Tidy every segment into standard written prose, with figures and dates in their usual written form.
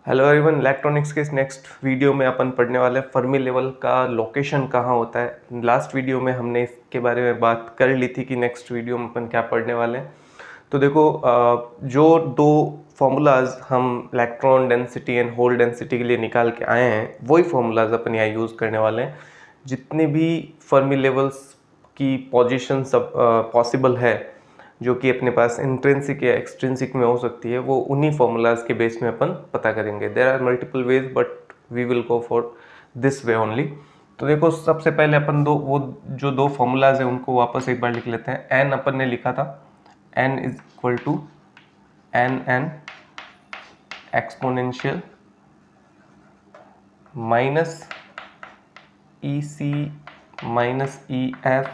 Hello everyone, electronics के इस next video में अपन पढ़ने वाले हैं फर्मी लेवल का लोकेशन कहाँ होता है। लास्ट वीडियो में हमने इसके बारे में बात कर ली थी कि नेक्स्ट वीडियो में अपन क्या पढ़ने वाले हैं। तो देखो, जो दो फॉर्मूलाज हम electron density and hole density के लिए निकाल के आए हैं, वही फॉर्मूलाज अपन यहाँ यूज़ करने वाले हैं। जितने भी फर्मी लेवल्स की पोजीशन सब पॉसिबल है, जो कि अपने पास इंट्रिंसिक या एक्सट्रिंसिक में हो सकती है, वो उन्हीं फॉर्मूलाज के बेस में अपन पता करेंगे। There are multiple ways but we will go for this way only. तो देखो, सबसे पहले अपन जो दो फॉर्मूलाज हैं उनको वापस एक बार लिख लेते हैं। एन अपन ने लिखा था, N is equal to N N exponential minus E C minus E F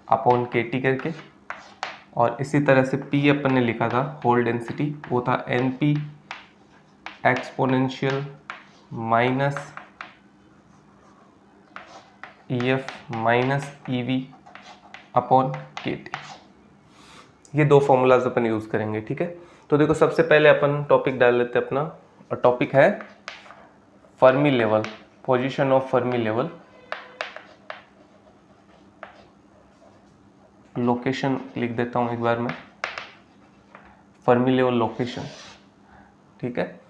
upon K T करके, और इसी तरह से P अपन ने लिखा था होल डेंसिटी, वो था N P exponential minus E F minus E V upon K T. ये दो फॉर्मूलाज अपन यूज़ करेंगे, ठीक है। तो देखो, सबसे पहले अपन टॉपिक डाल लेते हैं अपना, और टॉपिक है Fermi level, position of Fermi level, location लिख देता हूँ एक बार मैं, फर्मी लेवल लोकेशन, ठीक है।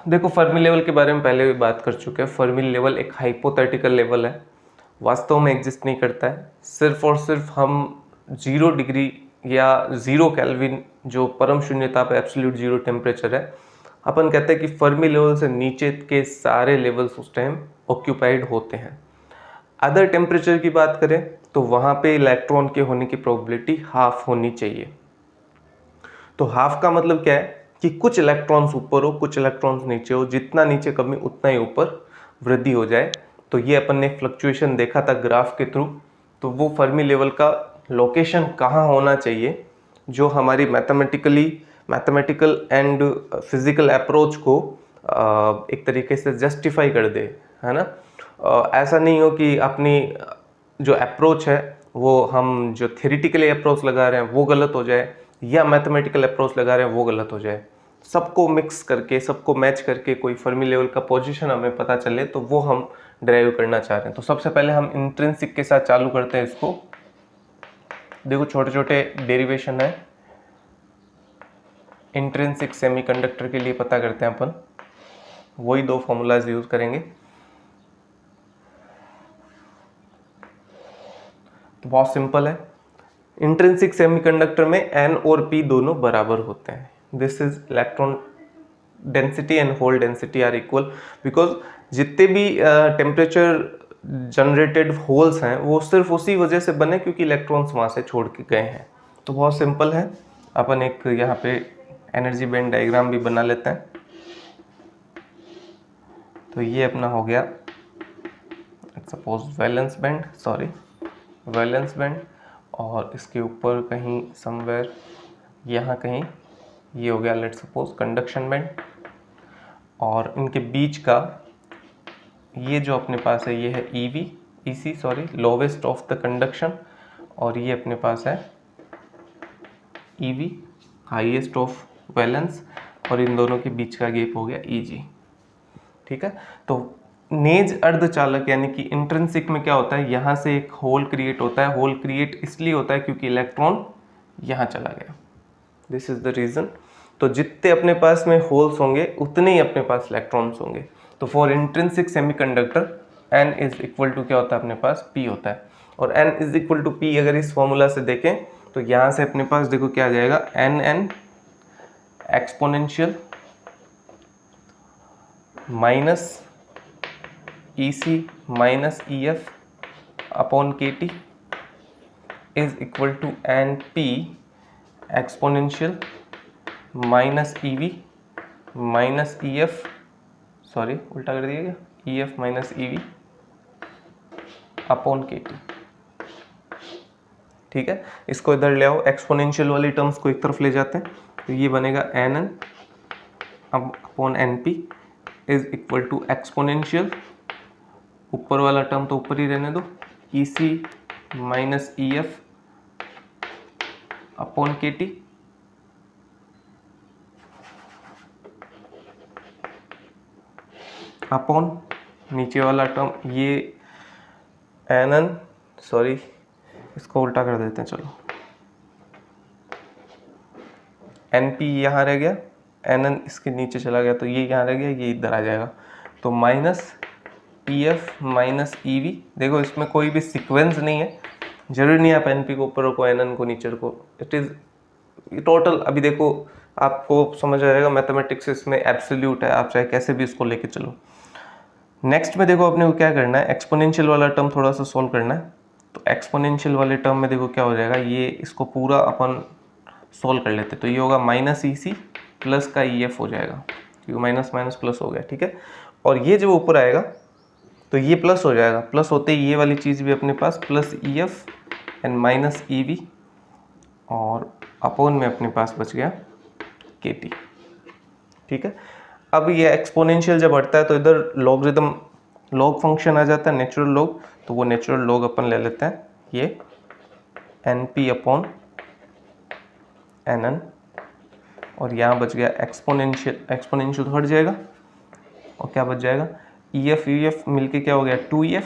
देखो, फर्मी लेवल के बारे में पहले भी बात कर चुके हैं। फर्मी लेवल एक हाइपोथेटिकल लेवल है, वास्तव में एग्जिस्ट नहीं करता है। सिर्फ और सिर्फ हम 0 डिग्री या 0 केल्विन, जो परम शून्यता पे एब्सोल्यूट जीरो टेम्परेचर है, अपन कहते हैं कि फर्मी लेवल से नीचे के सारे लेवल्स उस टाइम ऑक्यूपाइड होते हैं। अदर टेम्परेचर की बात करें तो वहाँ पे इलेक्ट्रॉन के होने की प्रोबेबिलिटी हाफ होनी चाहिए। तो हाफ का मतलब क्या है कि कुछ इलेक्ट्रॉन्स ऊपर हो, कुछ इलेक्ट्रॉन्स नीचे हो, जितना नीचे कमी उतना ही ऊपर वृद्धि हो जाए। तो ये अपन ने फ्लक्चुएशन देखा था ग्राफ के थ्रू। तो वो फर्मी लेवल का लोकेशन कहाँ होना चाहिए, जो हमारी मैथमेटिकल एंड फिजिकल अप्रोच को एक तरीके से जस्टिफाई कर दे, है ना। ऐसा नहीं हो कि अपनी जो अप्रोच है वो, हम जो थ्योरेटिकली अप्रोच लगा रहे हैं वो गलत हो जाए, या मैथमेटिकल अप्रोच लगा रहे हैं वो गलत हो जाए। सबको मिक्स करके, सबको मैच करके कोई फर्मी लेवल का पोजीशन हमें पता चले, तो वो हम ड्राइव करना चाह रहे हैं। तो सबसे पहले हम इंट्रिंसिक के साथ चालू करते हैं इसको। देखो, छोटे छोटे डेरिवेशन है, इंट्रिंसिक सेमीकंडक्टर के लिए पता करते हैं अपन। वही दो फॉर्मूलाज यूज करेंगे। तो बहुत सिंपल है, इंट्रिंसिक सेमीकंडक्टर में N और P दोनों बराबर होते हैं। This is electron density and hole density are equal, because जितने भी टेम्परेचर जनरेटेड होल्स हैं वो सिर्फ उसी वजह से बने क्योंकि इलेक्ट्रॉन्स वहाँ से छोड़ के गए हैं। तो बहुत सिंपल है। अपन एक यहाँ पे एनर्जी बैंड डायग्राम भी बना लेते हैं। तो ये अपना हो गया सपोज वैलेंस बैंड, और इसके ऊपर कहीं समवेयर यहाँ कहीं ये हो गया लेट्स सपोज कंडक्शन बैंड, और इनके बीच का ये जो अपने पास है ये है EC lowest of the conduction, और ये अपने पास है ईवी हाईएस्ट ऑफ वैलेंस, और इन दोनों के बीच का गैप हो गया ईजी, ठीक है। तो नेज अर्धचालक यानी कि इंट्रिंसिक में क्या होता है, यहाँ से एक होल क्रिएट होता है। होल क्रिएट इसलिए होता है क्योंकि इलेक्ट्रॉन यहाँ चला गया, दिस इज द रीजन। तो जितने अपने पास में होल्स होंगे उतने ही अपने पास इलेक्ट्रॉन्स होंगे। तो for intrinsic semiconductor N is equal to क्या होता है अपने पास, P होता है। और N is equal to P अगर इस फॉर्मूला से देखें तो यहाँ से अपने पास देखो क्या आ जाएगा, NN exponential minus EC minus EF upon KT is equal to NP exponential minus EV minus EF, sorry उल्टा कर दिया गया, EF minus EV upon KT, ठीक है। इसको इधर ले आओ, एक्सपोनेंशियल वाली टर्म्स को एक तरफ ले जाते हैं। तो ये बनेगा NN upon NP is equal to exponential, ऊपर वाला टर्म तो ऊपर ही रहने दो, EC minus EF upon KT upon नीचे वाला टर्म ये एन, सॉरी इसको उल्टा कर देते हैं, चलो एन पी यहाँ रह गया, एन एन इसके नीचे चला गया तो ये यहाँ रह गया, ये इधर आ जाएगा। तो minus P F minus E we. देखो इसमें कोई भी सीक्वेंस नहीं है, जरूरी नहीं आप एन पी को ऊपर रखो, एन एन को नीचे रखो, इट इज़ टोटल। अभी देखो आपको समझ आएगा, मैथमेटिक्स इसमें एब्सोल्यूट है, आप चाहे कैसे भी इसको लेके चलो। नेक्स्ट में देखो अपने को क्या करना है, एक्सपोनेंशियल वाला टर्म थोड़ा सा सॉल्व करना है। तो एक्सपोनेंशियल वाले टर्म में देखो क्या हो जाएगा, ये इसको पूरा अपन सोल्व कर लेते। तो ये होगा माइनस ई सी प्लस का ई एफ हो जाएगा, क्योंकि माइनस माइनस प्लस हो गया, ठीक है। और ये जब ऊपर आएगा तो ये प्लस हो जाएगा, प्लस होते ही ये वाली चीज़ भी अपने पास plus E F and minus E V, और अपॉन में अपने पास बच गया के टी, ठीक है। अब ये एक्सपोनेंशियल जब बढ़ता है तो इधर लॉगरिदम लॉग फंक्शन आ जाता है, नेचुरल लॉग। तो वो नेचुरल लॉग अपन ले लेते हैं, ये N P upon N N, और यहाँ बच गया एक्सपोनेंशियल, एक्सपोनेंशियल तो हट जाएगा और क्या बच जाएगा, ई एफ यू एफ मिल क्या हो गया 2EF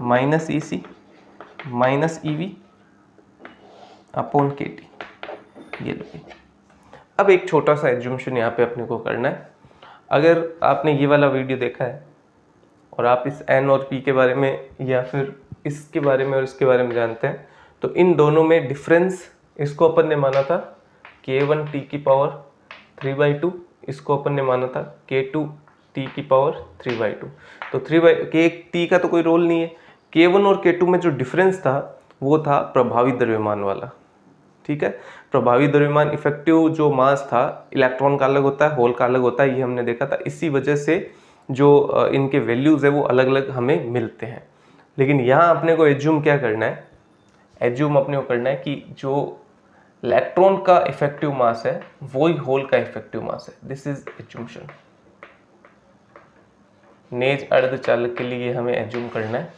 minus E C minus E V upon K T, ये देखिए। अब एक छोटा सा एज्यूम्शन यहाँ पे अपने को करना है। अगर आपने ये वाला वीडियो देखा है और आप इस एन और पी के बारे में या फिर इसके बारे में और इसके बारे में जानते हैं, तो इन दोनों में डिफरेंस, इसको अपन ने माना था k1 t की पावर 3/2, इसको अपन ने माना था k2 t की पावर 3/2। तो k का तो कोई रोल नहीं है, k1 और k2 में जो डिफरेंस था वो था प्रभावी द्रव्यमान वाला, ठीक है। प्रभावी द्रव्यमान इफेक्टिव जो मास था, इलेक्ट्रॉन का अलग होता है, होल का अलग होता है, ये हमने देखा था। इसी वजह से जो इनके वैल्यूज़ है वो अलग अलग हमें मिलते हैं। लेकिन यहाँ अपने को एज्यूम क्या करना है, एज्यूम अपने को करना है कि जो इलेक्ट्रॉन का इफेक्टिव मास है वही होल का इफेक्टिव मास है। This is assumption. नेज अर्धचालक के लिए हमें एज्यूम करना है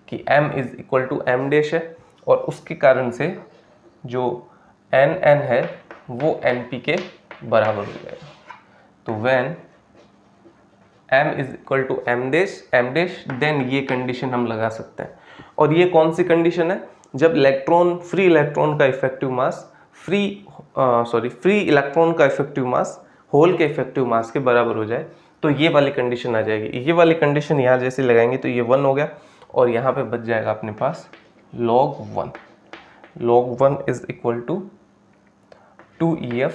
कि m is equal to m dash है, और उसके कारण से जो n है वो np के बराबर हो जाएगा। तो when m is equal to m dash then ये कंडीशन हम लगा सकते हैं। और ये कौन सी कंडीशन है, जब इलेक्ट्रॉन फ्री इलेक्ट्रॉन का इफेक्टिव मास फ्री इलेक्ट्रॉन का इफेक्टिव मास होल के इफेक्टिव मास के बराबर हो जाए, तो ये वाली कंडीशन आ जाएगी। ये वाली कंडीशन यहाँ जैसे लगाएंगे तो ये 1 हो गया, और यहाँ पे बच जाएगा अपने पास log 1। log 1 is equal to 2EF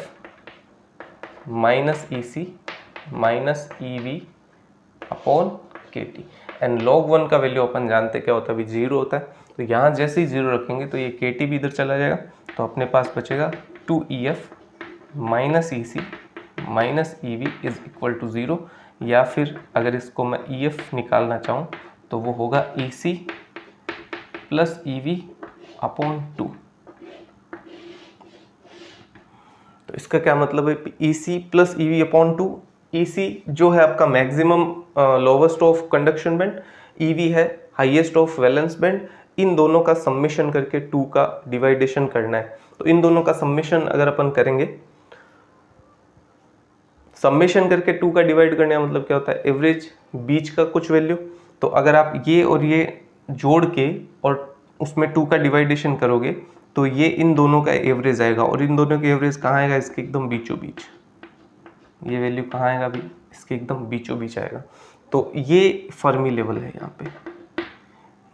minus EC minus EV upon KT। And log 1 का वैल्यू अपन जानते क्या होता है, अभी 0 होता है। तो यहाँ जैसे ही 0 रखेंगे तो ये KT भी इधर चला जाएगा, तो अपने पास बचेगा 2EF minus EC minus EV is equal to 0। या फिर अगर इसको मैं EF निकालना चाहूँ तो वो होगा EC प्लस EV अपॉन 2। तो इसका क्या मतलब है, EC plus EV upon 2। EC जो है आपका maximum lowest of conduction band, EV है हाईएस्ट ऑफ वैलेंस बैंड। इन दोनों का सम्मेशन करके 2 का डिवाइडेशन करना है। तो इन दोनों का सम्मेशन अगर अपन करेंगे, सम्मेशन करके 2 का डिवाइड करने का मतलब क्या होता है, एवरेज बीच का कुछ वैल्यू। तो अगर आप ये और ये जोड़ के और उसमें 2 का डिवाइडेशन करोगे तो ये इन दोनों का एवरेज आएगा, और इन दोनों के एवरेज कहाँ आएगा, इसके एकदम बीचों बीच। ये वैल्यू कहाँ आएगा अभी, इसके एकदम बीचों बीच आएगा। तो ये फर्मी लेवल है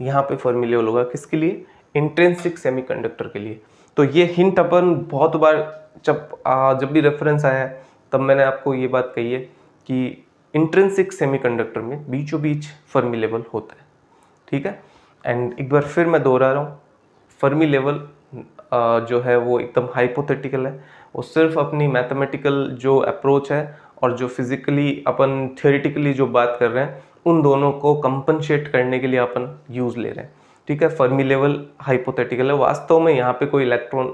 यहाँ पे फर्मी लेवल होगा किसके लिए, इंट्रिंसिक सेमीकंडक्टर के लिए। तो ये हिंट अपन बहुत बार जब भी रेफरेंस आया है तब मैंने आपको ये बात कही है कि इंट्रिंसिक सेमीकंडक्टर में बीचों बीच फर्मी लेवल होता है, ठीक है। एंड एक बार फिर मैं दोहरा रहा हूँ, फर्मी लेवल जो है वो एकदम हाइपोथेटिकल है। वो सिर्फ अपनी मैथमेटिकल जो अप्रोच है और जो फिजिकली अपन थियोरेटिकली जो बात कर रहे हैं उन दोनों को कंपनसेट करने के लिए अपन यूज़ ले रहे हैं, ठीक है। फर्मी लेवल हाइपोथेटिकल है, वास्तव में यहाँ पे कोई इलेक्ट्रॉन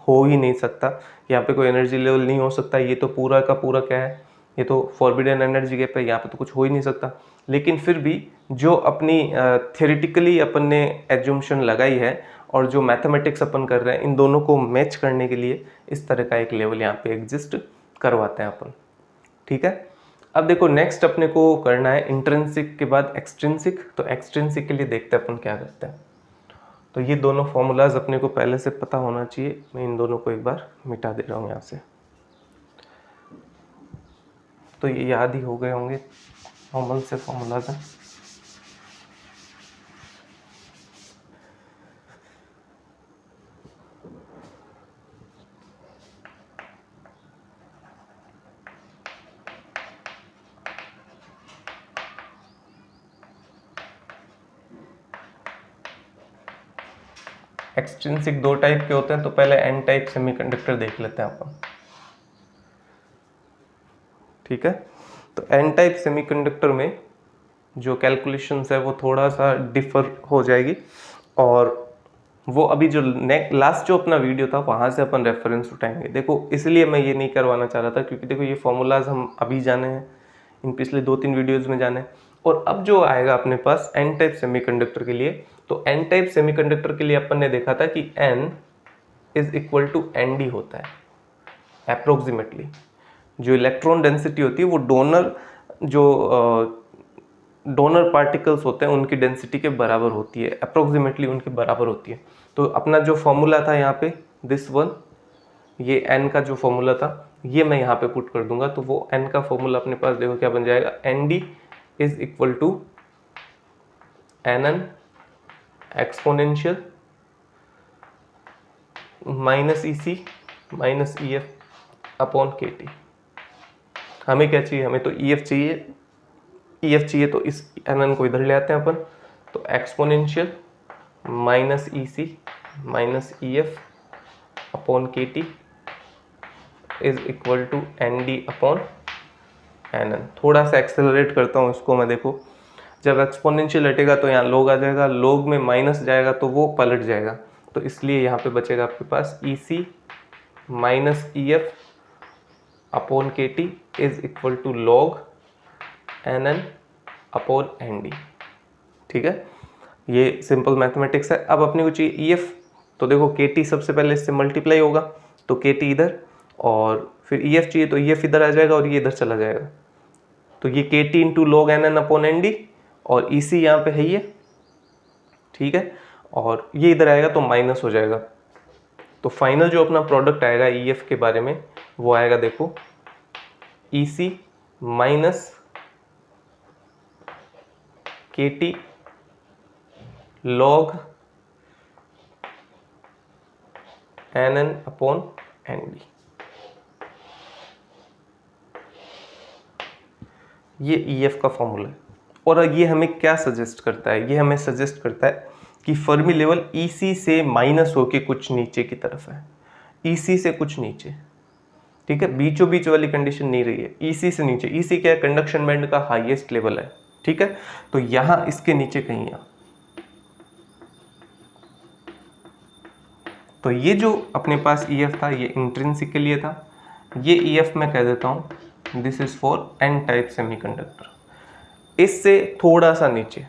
हो ही नहीं सकता, यहाँ पे कोई एनर्जी लेवल नहीं हो सकता। ये तो पूरा का पूरा क्या है, ये तो फॉरबिडन एनर्जी गैप है, यहाँ पे तो कुछ हो ही नहीं सकता। लेकिन फिर भी जो अपनी थियोरेटिकली अपन ने एज्यूम्शन लगाई है और जो मैथमेटिक्स अपन कर रहे हैं, इन दोनों को मैच करने के लिए इस तरह का एक लेवल यहाँ पे एग्जिस्ट करवाते हैं अपन, ठीक है। अब देखो नेक्स्ट अपने को करना है इंट्रिंसिक के बाद एक्सट्रिंसिक। तो एक्सट्रिंसिक के लिए देखते हैं अपन क्या करते हैं। तो ये दोनों फॉर्मूलाज अपने को पहले से पता होना चाहिए। मैं इन दोनों को एक बार मिटा दे रहा हूँ यहाँ से, तो ये याद ही हो गए होंगे, नॉर्मल से फॉर्मूलाज हैं। एक्सट्रिंसिक दो टाइप के होते हैं, तो पहले एन टाइप सेमीकंडक्टर देख लेते हैं अपन। ठीक है, तो एन टाइप सेमीकंडक्टर में जो कैलकुलेशंस है वो थोड़ा सा डिफर हो जाएगी, और वो अभी जो लास्ट जो अपना वीडियो था वहाँ से अपन रेफरेंस उठाएंगे। देखो इसलिए मैं ये नहीं करवाना चाह रहा था, क्योंकि देखो ये फॉर्मूलाज हम अभी जाने हैं, इन पिछले 2-3 वीडियोज़ में जाने हैं। और अब जो आएगा अपने पास एन टाइप सेमीकंडक्टर के लिए, तो एन टाइप सेमीकंडक्टर के लिए अपन ने देखा था कि N is equal to N D होता है अप्रोक्सीमेटली। जो इलेक्ट्रॉन डेंसिटी होती है वो डोनर पार्टिकल्स होते हैं उनकी डेंसिटी के बराबर होती है, अप्रोक्सीमेटली उनके बराबर होती है। तो अपना जो फॉर्मूला था यहाँ पे दिस वन, ये एन का जो फॉर्मूला था ये मैं यहाँ पे पुट कर दूंगा। तो वो एन का फॉर्मूला अपने पास देखो क्या बन जाएगा, N D is equal to N N exponential minus E C minus E F upon K T. हमें क्या चाहिए, हमें तो ई एफ चाहिए, तो इस एन एन को इधर ले आते हैं अपन। तो exponential minus E C minus E F upon K T is equal to N D upon N N. थोड़ा सा एक्सेलरेट करता हूँ इसको मैं। देखो जब एक्सपोनेंशियल हटेगा तो यहाँ लॉग आ जाएगा, लॉग में माइनस जाएगा तो वो पलट जाएगा, तो इसलिए यहाँ पे बचेगा आपके पास E C minus E F upon K T is equal to log N N upon N D. ठीक है, ये सिंपल मैथमेटिक्स है। अब अपने को चाहिए ई एफ, तो देखो के टी सबसे पहले इससे मल्टीप्लाई होगा, तो के टी इधर, और फिर ई एफ चाहिए तो ई एफ इधर आ जाएगा और ये इधर चला जाएगा। तो ये K T into log N N upon N D, और ई सी यहाँ पे है ये। ठीक है, और ये इधर आएगा तो माइनस हो जाएगा। तो फाइनल जो अपना प्रोडक्ट आएगा ई एफ के बारे में वो आएगा, देखो E C minus K T log N N upon N D. ये ई एफ का फॉर्मूला है। और ये हमें क्या सजेस्ट करता है, ये हमें सजेस्ट करता है कि फर्मी लेवल ई सी से माइनस होके कुछ नीचे की तरफ है, ई सी से कुछ नीचे। ठीक है, बीचों बीच वाली कंडीशन नहीं रही है, ई सी से नीचे। ई सी क्या है, कंडक्शन बैंड का हाईएस्ट लेवल है। ठीक है, तो यहां इसके नीचे कहीं यहाँ। तो ये जो अपने पास ई एफ था ये इंट्रिंसिक के लिए था, ये ई एफ मैं कह देता हूं this is for N type semiconductor, इससे थोड़ा सा नीचे।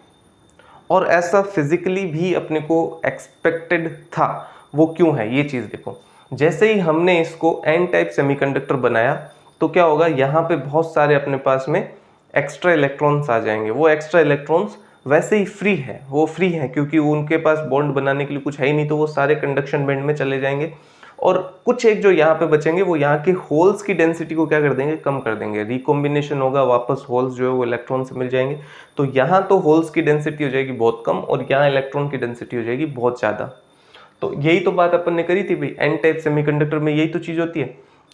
और ऐसा फिजिकली भी अपने को एक्सपेक्टेड था। वो क्यों है ये चीज़ देखो, जैसे ही हमने इसको एन टाइप सेमीकंडक्टर बनाया तो क्या होगा, यहाँ पे बहुत सारे अपने पास में एक्स्ट्रा इलेक्ट्रॉन्स आ जाएंगे। वो एक्स्ट्रा इलेक्ट्रॉन्स वैसे ही फ्री है, वो फ्री है क्योंकि उनके पास बॉन्ड बनाने के लिए कुछ है ही नहीं, तो वो सारे कंडक्शन बैंड में चले जाएंगे। और कुछ एक जो यहाँ पे बचेंगे वो यहाँ के होल्स की डेंसिटी को क्या कर देंगे, कम कर देंगे। रिकॉम्बिनेशन होगा, वापस होल्स जो है वो इलेक्ट्रॉन से मिल जाएंगे। तो यहाँ तो होल्स की डेंसिटी हो जाएगी बहुत कम, और यहाँ इलेक्ट्रॉन की डेंसिटी हो जाएगी बहुत ज़्यादा। तो यही तो बात अपन ने करी थी भाई, एन टाइप सेमीकंडक्टर में यही तो चीज़ होती है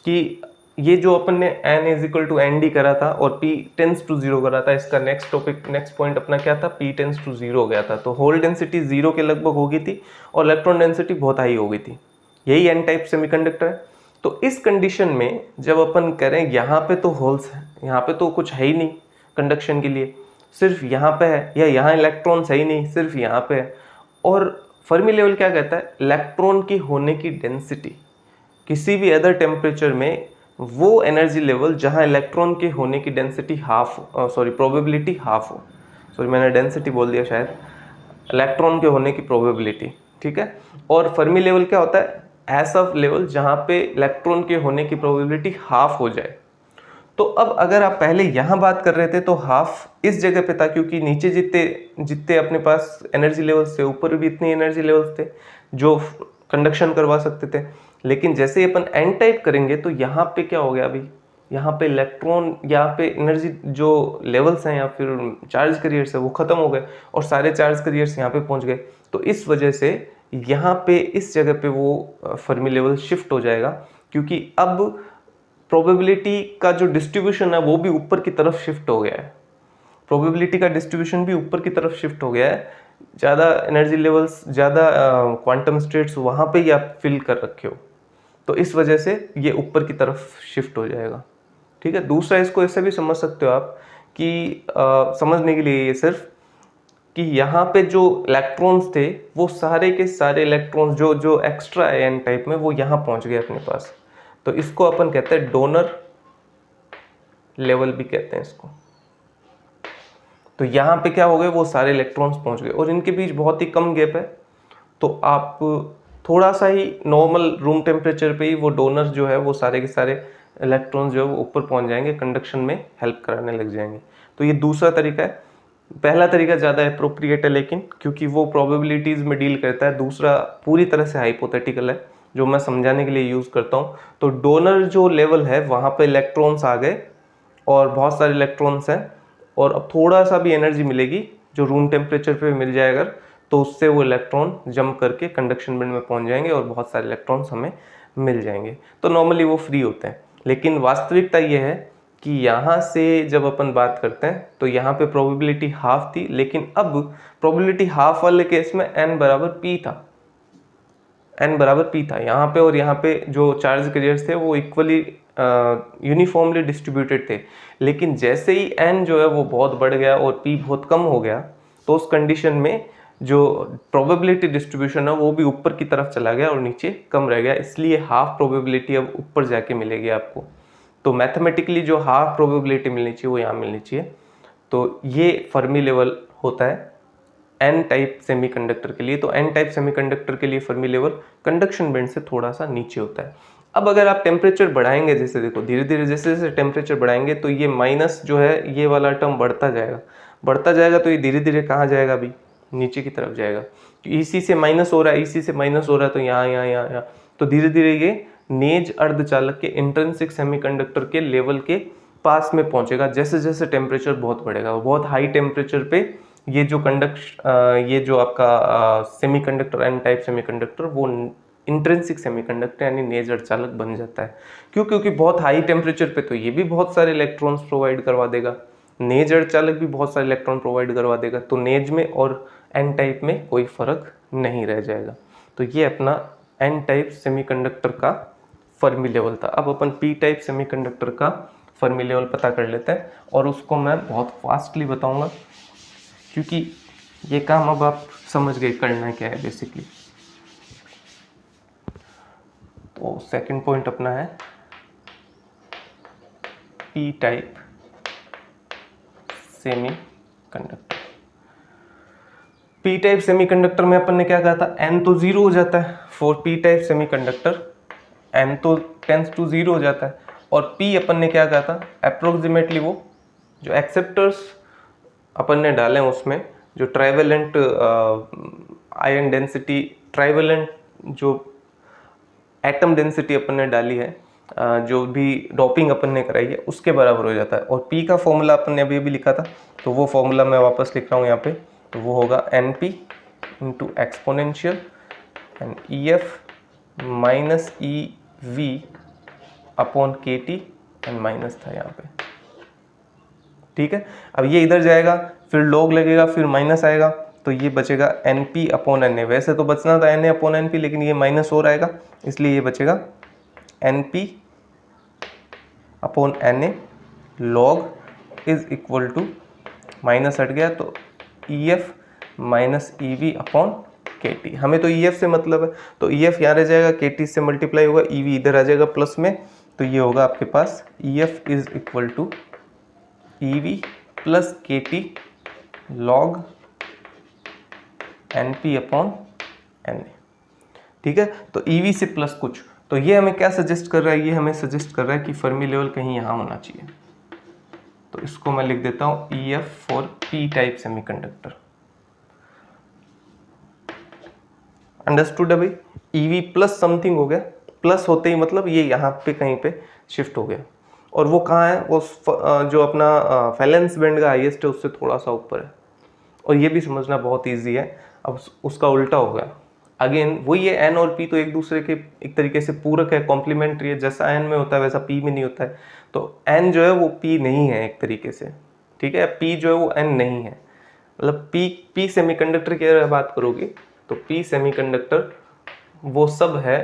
कि ये जो अपन ने n is equal to N D करा था और p टेंस टू 0 करा था, इसका नेक्स्ट पॉइंट अपना क्या था, p टेंस टू 0 हो गया था। तो होल डेंसिटी 0 के लगभग हो गई थी और इलेक्ट्रॉन डेंसिटी बहुत हाई हो गई थी। यही एन टाइप सेमीकंडक्टर है। तो इस कंडीशन में जब अपन करें यहाँ पे तो होल्स है, यहाँ पे तो कुछ है ही नहीं कंडक्शन के लिए, सिर्फ यहाँ पे है, या यहाँ इलेक्ट्रॉन्स है ही नहीं, सिर्फ यहाँ पे है। और फर्मी लेवल क्या कहता है, इलेक्ट्रॉन की होने की डेंसिटी किसी भी अदर टेम्परेचर में वो एनर्जी लेवल जहाँ इलेक्ट्रॉन के होने की डेंसिटी प्रोबेबिलिटी हाफ हो, मैंने डेंसिटी बोल दिया शायद, इलेक्ट्रॉन के होने की प्रोबेबिलिटी। ठीक है, और फर्मी लेवल क्या होता है, ऐसा लेवल जहाँ पे इलेक्ट्रॉन के होने की प्रोबेबिलिटी हाफ हो जाए। तो अब अगर आप पहले यहाँ बात कर रहे थे तो हाफ इस जगह पे था, क्योंकि नीचे जितने अपने पास एनर्जी लेवल्स थे, ऊपर भी इतनी एनर्जी लेवल्स थे जो कंडक्शन करवा सकते थे। लेकिन जैसे ही अपन एन टाइप करेंगे तो यहाँ पे क्या हो गया, अभी यहाँ पे इलेक्ट्रॉन, यहाँ पे एनर्जी जो लेवल्स हैं या फिर चार्ज कैरियर्स है वो खत्म हो गए और सारे चार्ज कैरियर्स यहाँ पे पहुँच गए। तो इस वजह से यहाँ पे इस जगह पे वो फर्मी लेवल शिफ्ट हो जाएगा, क्योंकि अब प्रोबेबिलिटी का जो डिस्ट्रीब्यूशन है वो भी ऊपर की तरफ शिफ्ट हो गया है। प्रोबेबिलिटी का डिस्ट्रीब्यूशन भी ऊपर की तरफ शिफ्ट हो गया है। ज़्यादा एनर्जी लेवल्स, ज़्यादा क्वांटम स्टेट्स वहाँ पे ही आप फिल कर रखे हो, तो इस वजह से ये ऊपर की तरफ शिफ्ट हो जाएगा। ठीक है। दूसरा, इसको ऐसे भी समझ सकते हो आप कि समझने के लिए ये सिर्फ कि यहाँ पे जो इलेक्ट्रॉन्स थे वो सारे के सारे इलेक्ट्रॉन्स जो एक्स्ट्रा है एन टाइप में वो यहाँ पहुँच गए अपने पास। तो इसको अपन कहते हैं डोनर लेवल भी कहते हैं इसको। तो यहाँ पे क्या हो गए, वो सारे इलेक्ट्रॉन्स पहुँच गए और इनके बीच बहुत ही कम गैप है। तो आप थोड़ा सा ही नॉर्मल रूम टेम्परेचर पे ही वो डोनर्स जो है वो सारे के सारे इलेक्ट्रॉन्स जो है वो ऊपर पहुँच जाएंगे, कंडक्शन में हेल्प कराने लग जाएंगे। तो ये दूसरा तरीका है। पहला तरीका ज़्यादा अप्रोप्रिएट है लेकिन, क्योंकि वो प्रोबेबिलिटीज़ में डील करता है। दूसरा पूरी तरह से हाइपोथेटिकल है, जो मैं समझाने के लिए यूज़ करता हूँ। तो डोनर जो लेवल है वहाँ पे इलेक्ट्रॉन्स आ गए और बहुत सारे इलेक्ट्रॉन्स हैं, और अब थोड़ा सा भी एनर्जी मिलेगी जो रूम टेम्परेचर पे मिल जाएगा, तो उससे वो इलेक्ट्रॉन जंप करके कंडक्शन बैंड में पहुँच जाएंगे और बहुत सारे इलेक्ट्रॉन्स हमें मिल जाएंगे। तो नॉर्मली वो फ्री होते हैं। लेकिन वास्तविकता ये है कि यहाँ से जब अपन बात करते हैं तो यहाँ पे प्रोबेबिलिटी हाफ थी, लेकिन अब प्रोबेबिलिटी हाफ वाले केस में n बराबर p था। n बराबर p था यहाँ पे, और यहाँ पे जो चार्ज कैरियर्स थे वो इक्वली यूनिफॉर्मली डिस्ट्रीब्यूटेड थे। लेकिन जैसे ही n जो है वो बहुत बढ़ गया और p बहुत कम हो गया, तो उस कंडीशन में जो प्रोबेबिलिटी डिस्ट्रीब्यूशन है वो भी ऊपर की तरफ चला गया और नीचे कम रह गया। इसलिए हाफ प्रोबेबिलिटी अब ऊपर जाके मिलेगी आपको। तो मैथमेटिकली जो हाफ प्रोबेबिलिटी मिलनी चाहिए वो यहाँ मिलनी चाहिए। तो ये फर्मी लेवल होता है एन टाइप सेमीकंडक्टर के लिए। तो एन टाइप सेमीकंडक्टर के लिए फर्मी लेवल कंडक्शन बैंड से थोड़ा सा नीचे होता है। अब अगर आप टेम्परेचर बढ़ाएंगे, जैसे देखो धीरे धीरे जैसे जैसे टेम्परेचर बढ़ाएंगे तो ये माइनस जो है ये वाला टर्म बढ़ता जाएगा। तो ये धीरे धीरे कहाँ जाएगा, अभी नीचे की तरफ जाएगा। इसी से माइनस हो रहा है, इसी से माइनस हो रहा है, तो यहाँ। तो धीरे धीरे ये नेज अर्धचालक के इंट्रिंसिक सेमीकंडक्टर के लेवल के पास में पहुंचेगा जैसे जैसे टेम्परेचर बहुत बढ़ेगा। बहुत हाई टेम्परेचर पे ये जो आपका सेमीकंडक्टर एन टाइप सेमीकंडक्टर वो इंट्रिंसिक सेमीकंडक्टर यानी नेज अर्धचालक बन जाता है। क्योंकि बहुत हाई टेम्परेचर पे तो ये भी बहुत सारे इलेक्ट्रॉन्स प्रोवाइड करवा देगा, नेज अर्धचालक भी बहुत सारे इलेक्ट्रॉन प्रोवाइड करवा देगा। तो नेज में और एन टाइप में कोई फर्क नहीं रह जाएगा। तो ये अपना एन टाइप सेमीकंडक्टर का फर्मी लेवल था। अब अपन पी टाइप सेमीकंडक्टर का फर्मी लेवल पता कर लेते हैं, और उसको मैं बहुत फास्टली बताऊंगा क्योंकि ये काम अब आप समझ गए करना क्या है बेसिकली। तो सेकंड पॉइंट अपना है P type semiconductor. P type semiconductor में अपन ने क्या कहा था, n तो 0 हो जाता है for P type semiconductor, n तो टेंस टू 0 हो जाता है। और p अपन ने क्या कहा था, अप्रोक्सीमेटली वो जो एक्सेप्टर्स अपन ने डाले हैं उसमें जो ट्राइवेलेंट आयन डेंसिटी, ट्राइवेलेंट जो एटम डेंसिटी अपन ने डाली है, जो भी डॉपिंग अपन ने कराई है उसके बराबर हो जाता है। और p का फॉर्मूला अपन ने अभी लिखा था, तो वो फॉर्मूला मैं वापस लिख रहा हूँ यहाँ पे। तो वो होगा np into exponential and EF minus EV upon KT and minus था यहाँ पे। ठीक है। अब ये इधर जाएगा, फिर लॉग लगेगा, फिर माइनस आएगा, तो ये बचेगा NP अपॉन NA। वैसे तो बचना था NA अपॉन NP, लेकिन ये माइनस हो रहेगा इसलिए ये बचेगा NP upon NA log is equal to minus हट गया तो EF minus EV upon KT। हमें तो EF से मतलब है, तो EF यहाँ रह जाएगा, KT से मल्टीप्लाई होगा, EV इधर आ जाएगा प्लस में, तो ये होगा आपके पास EF is equal to EV plus KT log NP upon NA। ठीक है। तो EV से प्लस कुछ, तो ये हमें क्या सजेस्ट कर रहा है, ये हमें सजेस्ट कर रहा है कि फर्मी लेवल कहीं यहाँ होना चाहिए। तो इसको मैं लिख देता हूँ EF for P type semiconductor. Understood है भाई। EV प्लस समथिंग हो गया, प्लस होते ही मतलब ये यहाँ पे कहीं पे शिफ्ट हो गया, और वो कहाँ है, वो जो अपना वैलेंस बैंड का हाईएस्ट है उससे थोड़ा सा ऊपर है। और ये भी समझना बहुत ईजी है। अब उसका उल्टा हो गया, अगेन वही है, एन और पी तो एक दूसरे के एक तरीके से पूरक है, कॉम्प्लीमेंट्री है। जैसा एन में होता है वैसा पी में नहीं होता है। तो एन जो है वो पी नहीं है एक तरीके से, ठीक है। पी जो है वो एन नहीं है, मतलब पी सेमीकंडक्टर की अगर बात करोगे तो पी सेमीकंडक्टर वो सब है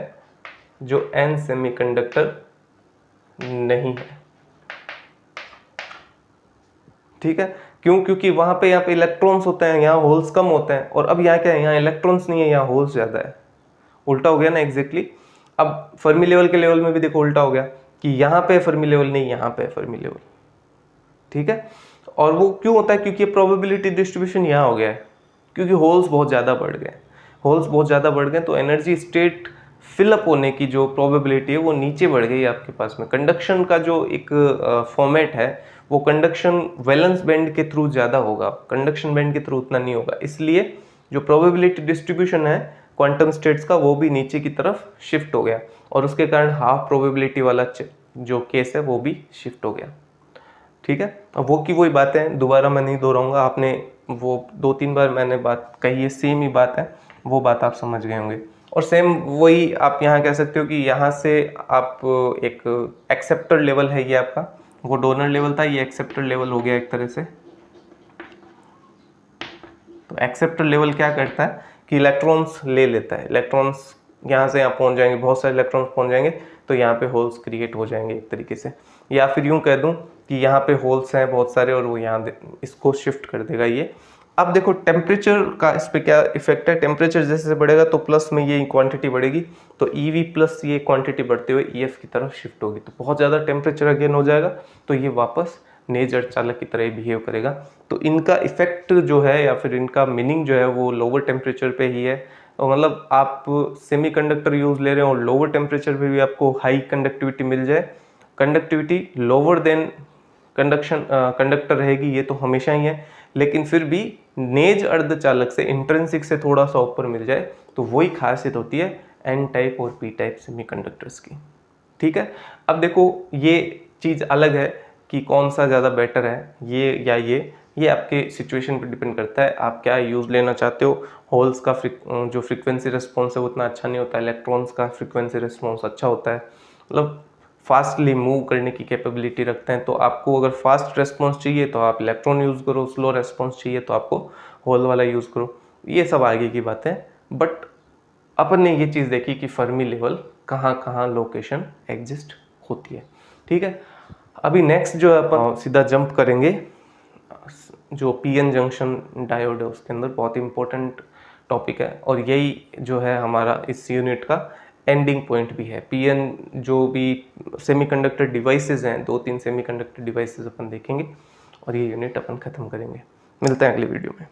जो एन सेमीकंडक्टर नहीं है, ठीक है। क्यों? क्योंकि वहां पे यहाँ पे इलेक्ट्रॉन्स होते हैं, यहाँ होल्स कम होते हैं, और अब यहाँ क्या है, यहाँ इलेक्ट्रॉन्स नहीं है, यहाँ होल्स ज्यादा है। उल्टा हो गया ना एग्जैक्टली। अब फर्मी लेवल के लेवल में भी देखो उल्टा हो गया कि यहाँ पे फर्मी लेवल नहीं, यहाँ पे फर्मी लेवल, ठीक है। और वो क्यों होता है? क्योंकि प्रोबेबिलिटी डिस्ट्रीब्यूशन यहाँ हो गया है, क्योंकि होल्स बहुत ज़्यादा बढ़ गए। होल्स बहुत ज़्यादा बढ़ गए तो एनर्जी स्टेट फिलअप होने की जो प्रोबेबिलिटी है वो नीचे बढ़ गई आपके पास में। कंडक्शन का जो एक फॉर्मेट है वो कंडक्शन वैलेंस बैंड के थ्रू ज़्यादा होगा, कंडक्शन बैंड के थ्रू उतना नहीं होगा। इसलिए जो प्रोबेबिलिटी डिस्ट्रीब्यूशन है क्वांटम स्टेट्स का वो भी नीचे की तरफ शिफ्ट हो गया, और उसके कारण हाफ प्रोबेबिलिटी वाला जो केस है वो भी शिफ्ट हो गया, ठीक है। अब वो की वही बातें हैं, दोबारा मैं नहीं दोहराऊंगा, आपने वो 2-3 बार मैंने बात कही है, सेम ही बात है, वो बात आप समझ गए होंगे। और सेम वही आप यहाँ कह सकते हो कि यहाँ से आप एक एक्सेप्टर लेवल है ये आपका, वो डोनर लेवल था, ये एक्सेप्टर लेवल हो गया एक तरह से। तो एक्सेप्टर लेवल क्या करता है कि इलेक्ट्रॉन्स ले लेता है, इलेक्ट्रॉन्स यहाँ से यहाँ पहुँच जाएंगे, बहुत सारे इलेक्ट्रॉन्स पहुँच जाएंगे, तो यहाँ पे होल्स क्रिएट हो जाएंगे एक तरीके से। या फिर यूँ कह दूँ कि यहाँ पे होल्स हैं बहुत सारे और वो यहाँ इसको शिफ्ट कर देगा ये। अब देखो टेम्परेचर का इस पर क्या इफेक्ट है, टेम्परेचर जैसे बढ़ेगा तो प्लस में ये क्वांटिटी बढ़ेगी, तो EV प्लस ये क्वांटिटी बढ़ते हुए EF की तरफ शिफ्ट होगी, तो बहुत ज़्यादा टेम्परेचर अगेन हो जाएगा, तो ये वापस नेज अर्धचालक की तरह बिहेव करेगा। तो इनका इफेक्ट जो है या फिर इनका मीनिंग जो है वो लोअर टेम्परेचर पे ही है। मतलब आप सेमीकंडक्टर यूज ले रहे हो और लोअर टेम्परेचर पे भी आपको हाई कंडक्टिविटी मिल जाए, कंडक्टिविटी लोअर देन कंडक्टर रहेगी, ये तो हमेशा ही है, लेकिन फिर भी नेज अर्धचालक से इंट्रिंसिक से थोड़ा सा ऊपर मिल जाए, तो वही खासियत होती है एन टाइप और पी टाइप सेमीकंडक्टर्स की, ठीक है। अब देखो ये चीज़ अलग है कि कौन सा ज़्यादा बेटर है, ये या ये आपके सिचुएशन पर डिपेंड करता है, आप क्या यूज़ लेना चाहते हो। होल्स का जो फ्रीक्वेंसी रिस्पॉन्स है वो उतना अच्छा नहीं होता, इलेक्ट्रॉन्स का फ्रीक्वेंसी रिस्पॉन्स अच्छा होता है, मतलब फास्टली मूव करने की कैपेबिलिटी रखते हैं। तो आपको अगर फास्ट रेस्पॉन्स चाहिए तो आप इलेक्ट्रॉन यूज़ करो, स्लो रेस्पॉन्स चाहिए तो आपको होल वाला यूज़ करो, ये सब आगे की बातें। बट अपन ने ये चीज़ देखी कि फर्मी लेवल कहाँ कहाँ लोकेशन एग्जिस्ट होती है, ठीक है। अभी नेक्स्ट जो है अपन सीधा जंप करेंगे, जो PN जंक्शन डायोड है उसके अंदर, बहुत इंपॉर्टेंट टॉपिक है, और यही जो है हमारा इस यूनिट का एंडिंग पॉइंट भी है। PN जो भी सेमीकंडक्टर डिवाइसेस हैं, 2-3 सेमीकंडक्टर डिवाइसेस अपन देखेंगे और ये यूनिट अपन खत्म करेंगे। मिलते हैं अगली वीडियो में।